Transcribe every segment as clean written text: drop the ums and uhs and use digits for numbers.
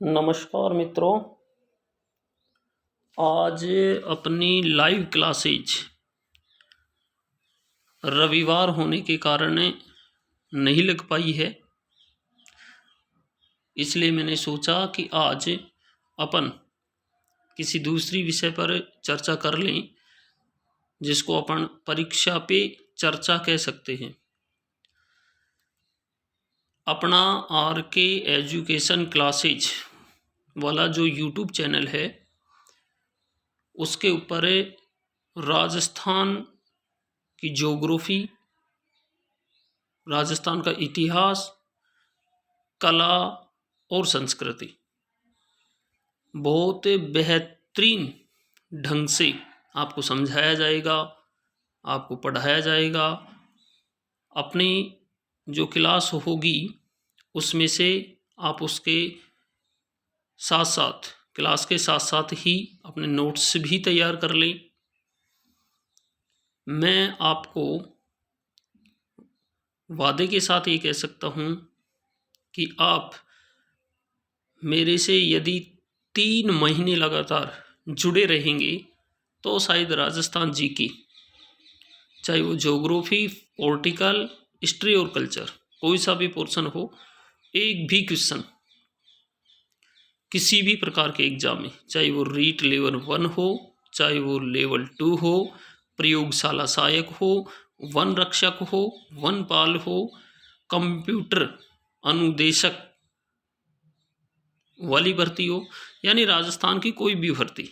नमस्कार मित्रों। आज अपनी लाइव क्लासेज रविवार होने के कारण नहीं लग पाई है, इसलिए मैंने सोचा कि आज अपन किसी दूसरी विषय पर चर्चा कर लें, जिसको अपन परीक्षा पे चर्चा कह सकते हैं। अपना RK एजुकेशन क्लासेज वाला जो YouTube चैनल है, उसके ऊपर राजस्थान की ज्योग्राफी, राजस्थान का इतिहास, कला और संस्कृति बहुत बेहतरीन ढंग से आपको समझाया जाएगा, आपको पढ़ाया जाएगा। अपनी जो क्लास होगी उसमें से आप उसके साथ साथ, क्लास के साथ साथ ही अपने नोट्स भी तैयार कर लें। मैं आपको वादे के साथ ये कह सकता हूँ कि आप मेरे से यदि 3 महीने लगातार जुड़े रहेंगे तो शायद राजस्थान जीके, चाहे वो ज्योग्राफी, पॉलिटिकल, हिस्ट्री और कल्चर, कोई सा भी पोर्शन हो, एक भी क्वेश्चन किसी भी प्रकार के एग्जाम में, चाहे वो रीट लेवल 1 हो, चाहे वो लेवल 2 हो, प्रयोगशाला सहायक हो, वन रक्षक हो, वनपाल हो, कंप्यूटर अनुदेशक वाली भर्ती हो, यानी राजस्थान की कोई भी भर्ती,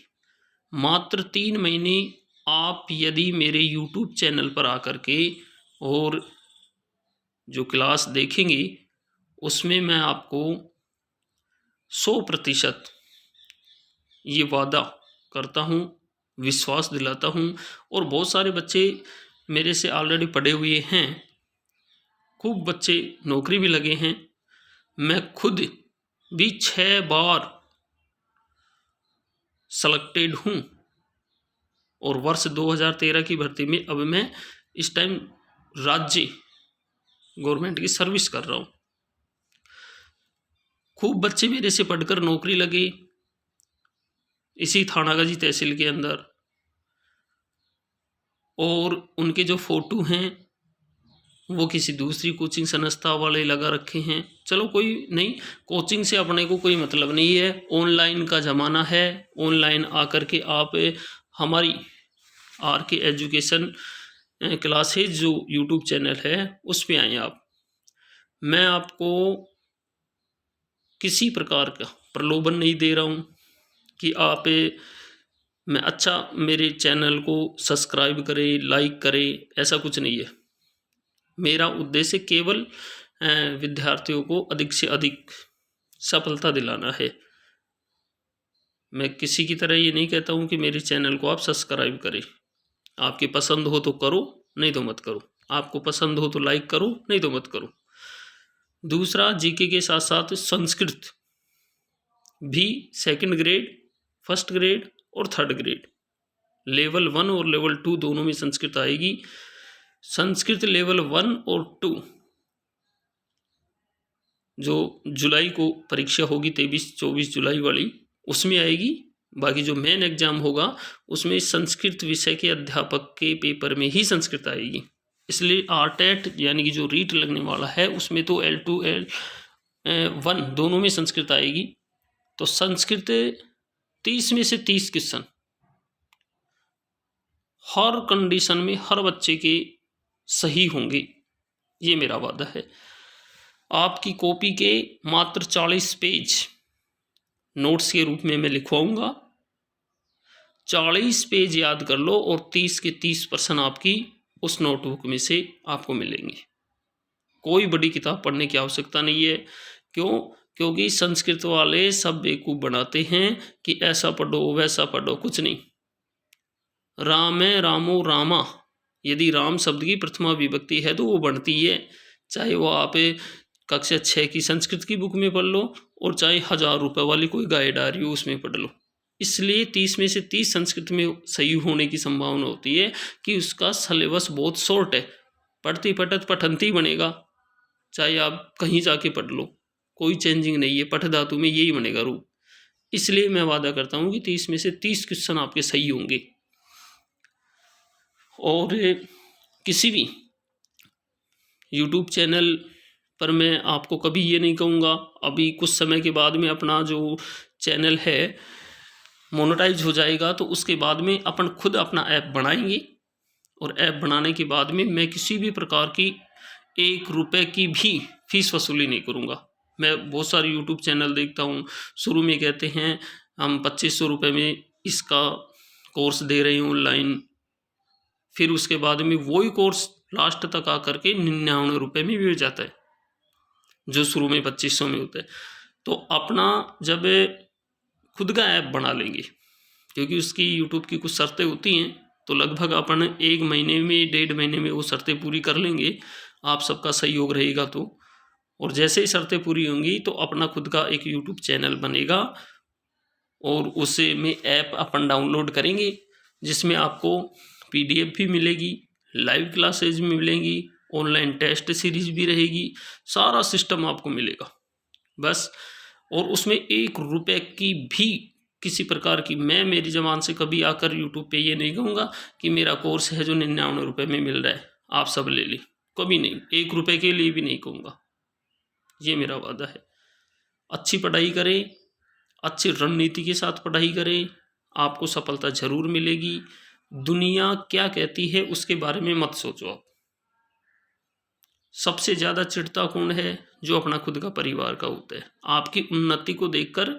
मात्र 3 महीने आप यदि मेरे YouTube चैनल पर आकर के और जो क्लास देखेंगे, उसमें मैं आपको 100% ये वादा करता हूँ, विश्वास दिलाता हूँ। और बहुत सारे बच्चे मेरे से ऑलरेडी पढ़े हुए हैं, खूब बच्चे नौकरी भी लगे हैं। मैं खुद भी 6 बार सेलेक्टेड हूँ और वर्ष 2013 की भर्ती में अब मैं इस टाइम राज्य गवर्नमेंट की सर्विस कर रहा हूँ। खूब बच्चे मेरे से पढ़कर नौकरी लगे इसी थानागाजी तहसील के अंदर, और उनके जो फोटो हैं वो किसी दूसरी कोचिंग संस्था वाले लगा रखे हैं। चलो कोई नहीं, कोचिंग से अपने को कोई मतलब नहीं है, ऑनलाइन का ज़माना है। ऑनलाइन आकर के आप हमारी RK एजुकेशन क्लासेज जो YouTube चैनल है उस पे आएँ आप। मैं आपको किसी प्रकार का प्रलोभन नहीं दे रहा हूँ कि आप मेरे चैनल को सब्सक्राइब करें, लाइक करें, ऐसा कुछ नहीं है। मेरा उद्देश्य केवल विद्यार्थियों को अधिक से अधिक सफलता दिलाना है। मैं किसी की तरह ये नहीं कहता हूँ कि मेरे चैनल को आप सब्सक्राइब करें। आपकी पसंद हो तो करो, नहीं तो मत करो। आपको पसंद हो तो लाइक करो, नहीं तो मत करो। दूसरा, जीके के साथ साथ संस्कृत भी 2nd ग्रेड, 1st ग्रेड और 3rd ग्रेड, लेवल 1 और लेवल 2 दोनों में संस्कृत आएगी। संस्कृत लेवल 1 और 2 जो जुलाई को परीक्षा होगी, 23-24 जुलाई वाली, उसमें आएगी। बाकी जो मेन एग्जाम होगा उसमें संस्कृत विषय के अध्यापक के पेपर में ही संस्कृत आएगी। इसलिए RTET यानी कि जो रीट लगने वाला है उसमें तो L2 L1 दोनों में संस्कृत आएगी। तो संस्कृत 30 में से 30 क्वेश्चन हर कंडीशन में हर बच्चे के सही होंगे, ये मेरा वादा है। आपकी कॉपी के मात्र 40 पेज नोट्स के रूप में मैं लिखवाऊंगा। 40 पेज याद कर लो और 30 के 30% आपकी उस नोटबुक में से आपको मिलेंगे। कोई बड़ी किताब पढ़ने की आवश्यकता नहीं है। क्यों? क्योंकि संस्कृत वाले सब बेवकूफ़ बनाते हैं कि ऐसा पढ़ो वैसा पढ़ो, कुछ नहीं। राम है, रामो रामा, यदि राम शब्द की प्रथमा विभक्ति है तो वो बनती है। चाहे वो आप कक्षा 6 की संस्कृत की बुक में पढ़ लो और चाहे 1000 रुपये वाली कोई गाइड आ रही हो उसमें पढ़ लो। इसलिए 30 में से 30 संस्कृत में सही होने की संभावना होती है कि उसका सिलेबस बहुत शॉर्ट है, पढ़ती पठत पठंती बनेगा, चाहे आप कहीं जाके पढ़ लो। कोई चेंजिंग नहीं है, पठ धातु में यही बनेगा रूप। इसलिए मैं वादा करता हूँ कि 30 में से 30 क्वेश्चन आपके सही होंगे। और किसी भी यूट्यूब चैनल पर मैं आपको कभी ये नहीं कहूँगा, अभी कुछ समय के बाद में अपना जो चैनल है मोनेटाइज हो जाएगा तो उसके बाद में अपन खुद अपना ऐप बनाएंगे, और ऐप बनाने के बाद में मैं किसी भी प्रकार की 1 रुपये की भी फीस वसूली नहीं करूँगा। मैं बहुत सारे यूट्यूब चैनल देखता हूँ, शुरू में कहते हैं हम 2500 रुपये में इसका कोर्स दे रहे हैं ऑनलाइन, फिर उसके बाद में वही कोर्स लास्ट तक आकर के 99 रुपये में भी हो जाता है, जो शुरू में 2500 में होता है। तो अपना जब खुद का ऐप बना लेंगे, क्योंकि उसकी यूट्यूब की कुछ शर्तें होती हैं, तो लगभग अपन 1 महीने में 1.5 महीने में वो शर्तें पूरी कर लेंगे, आप सबका सहयोग रहेगा तो। और जैसे ही शर्तें पूरी होंगी तो अपना खुद का एक यूट्यूब चैनल बनेगा, और उसे में ऐप अपन डाउनलोड करेंगे, जिसमें आपको PDF भी मिलेगी, लाइव क्लासेज भी मिलेंगी, ऑनलाइन टेस्ट सीरीज भी रहेगी, सारा सिस्टम आपको मिलेगा बस। और उसमें 1 रुपये की भी किसी प्रकार की, मैं मेरी ज़बान से कभी आकर यूट्यूब पे ये नहीं कहूँगा कि मेरा कोर्स है जो 99 रुपये में मिल रहा है आप सब ले लें, कभी नहीं, 1 रुपये के लिए भी नहीं कहूँगा, ये मेरा वादा है। अच्छी पढ़ाई करें, अच्छी रणनीति के साथ पढ़ाई करें, आपको सफलता जरूर मिलेगी। दुनिया क्या कहती है उसके बारे में मत सोचो आप। सबसे ज़्यादा चिढ़ता कौन है? जो अपना खुद का परिवार का होता है। आपकी उन्नति को देखकर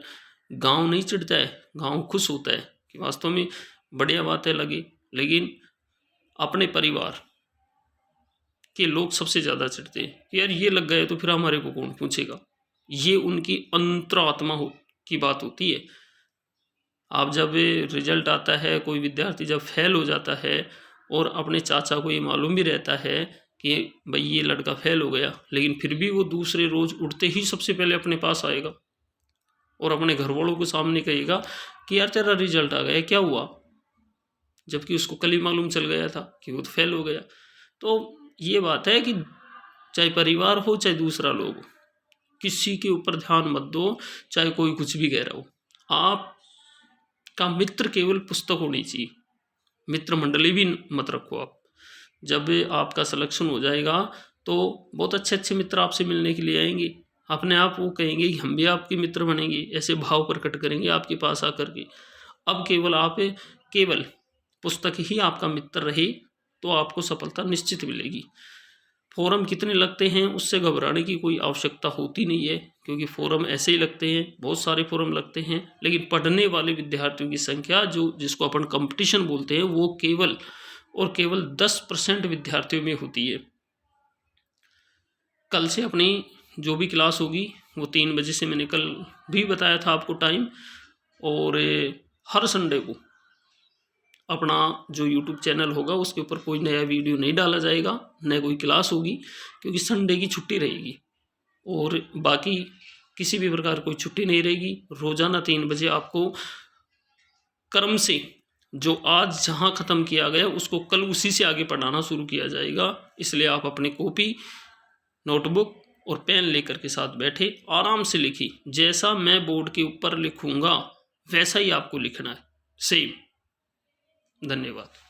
गांव नहीं चिढ़ता है, गांव खुश होता है कि वास्तव में बढ़िया बातें लगी, लेकिन अपने परिवार के लोग सबसे ज़्यादा चिढ़ते हैं कि यार ये लग गए तो फिर हमारे को कौन पूछेगा। ये उनकी अंतरात्मा की बात होती है। आप जब रिजल्ट आता है, कोई विद्यार्थी जब फेल हो जाता है और अपने चाचा को ये मालूम भी रहता है कि भाई ये लड़का फेल हो गया, लेकिन फिर भी वो दूसरे रोज उठते ही सबसे पहले अपने पास आएगा और अपने घर वालों के सामने कहेगा कि यार तेरा रिजल्ट आ गया, क्या हुआ, जबकि उसको कल ही मालूम चल गया था कि वो तो फेल हो गया। तो ये बात है कि चाहे परिवार हो चाहे दूसरा लोग, किसी के ऊपर ध्यान मत दो, चाहे कोई कुछ भी कह रहा हो। आप का मित्र केवल पुस्तक होनी चाहिए, मित्र मंडली भी मत रखो आप। जब आपका सिलेक्शन हो जाएगा तो बहुत अच्छे अच्छे मित्र आपसे मिलने के लिए आएंगे, अपने आप वो कहेंगे कि हम भी आपके मित्र बनेंगे, ऐसे भाव प्रकट करेंगे आपके पास आकर के। अब केवल आप केवल पुस्तक ही आपका मित्र रहे तो आपको सफलता निश्चित मिलेगी। फोरम कितने लगते हैं उससे घबराने की कोई आवश्यकता होती नहीं है, क्योंकि फोरम ऐसे ही लगते हैं, बहुत सारे फोरम लगते हैं, लेकिन पढ़ने वाले विद्यार्थियों की संख्या जो जिसको अपन कंपटीशन बोलते हैं वो केवल और केवल 10% विद्यार्थियों में होती है। कल से अपनी जो भी क्लास होगी वो 3 बजे से, मैंने कल भी बताया था आपको टाइम, और हर संडे को अपना जो YouTube चैनल होगा उसके ऊपर कोई नया वीडियो नहीं डाला जाएगा, न कोई क्लास होगी, क्योंकि संडे की छुट्टी रहेगी और बाकी किसी भी प्रकार कोई छुट्टी नहीं रहेगी। रोजाना 3 बजे आपको क्रम से जो आज जहां ख़त्म किया गया उसको कल उसी से आगे पढ़ाना शुरू किया जाएगा। इसलिए आप अपने कॉपी, नोटबुक और पेन लेकर के साथ बैठे, आराम से लिखी। जैसा मैं बोर्ड के ऊपर लिखूंगा वैसा ही आपको लिखना है, सेम। धन्यवाद।